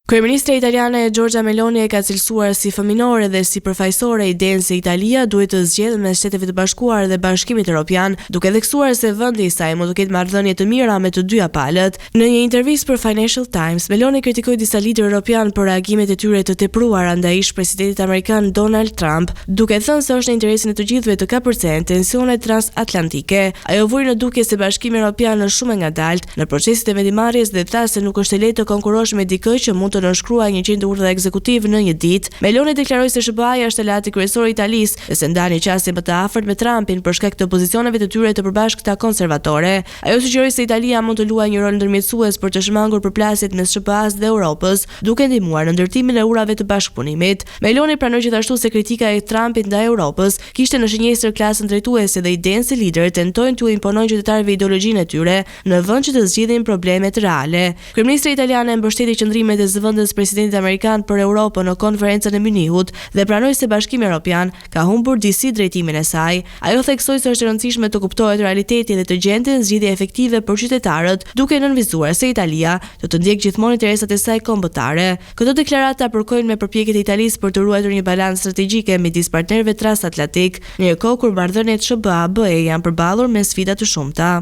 Kryeministra italiane Giorgia Meloni e ka cilësuar si fëminore dhe si përfaqësore idenë se Italia duhet të zgjedhë me Shtetet e Bashkuara dhe Bashkimit Evropian, duke theksuar se vendi i saj mund të ketë marrëdhënie të mira me të dyja palët. Në një intervistë për Financial Times, Meloni kritikoi disa liderë europian për reagimet e tyre të tepruara ndaj ish-presidentit amerikan Donald Trump, duke thënë se është në interesin e të gjithëve të kapërcejnë tensionet transatlantike. Ajo vuri në dukje se Bashkimi Evropian është shumë e ngadalt në proceset e vendimarrjes dhe tha se nuk është e lehtë të konkurrosh me dikë që mund të nënshkruaj 100 urdhra ekzekutive në një ditë. Meloni deklaroi se SBA-ja është aleati kryesor i Italisë dhe se ndani qasjen më të afërt me Trumpin për shkak të pozicioneve të tyre të përbashkëta konservatore. Ajo sugjeroi se Italia mund të luajë një rol ndërmjetësues për të shmangur përplasjet mes SBA-s dhe Europës, duke ndihmuar në ndërtimin e urave të bashkëpunimit. Meloni pranoi gjithashtu se kritika e Trumpit ndaj Europës kishte në shënjestër klasën drejtuese dhe idenë se liderët tentojnë t'u imponojnë qytetarëve ideologjinë e tyre në vend që të zgjidhin problemet reale. Kryeministra italiane mbështeti qëndrimet e zëvendës presidentit amerikan për Europën në konferencën e Munihut dhe pranoi se Bashkimi Evropian ka humbur disi drejtimin e saj. Ajo theksoi se është e rëndësishme të kuptohet realiteti dhe të gjenden zgjidhje efektive për qytetarët, duke nënvizuar se Italia do të ndjekë gjithmonë interesat e saj kombëtare. Këto deklarata përkojnë me përpjekjet e Italisë për të ruajtur një balancë strategjike midis partnerëve transatlantik, në një kohë kur marrëdhëniet SBA-BE janë përballur me sfida të shumta.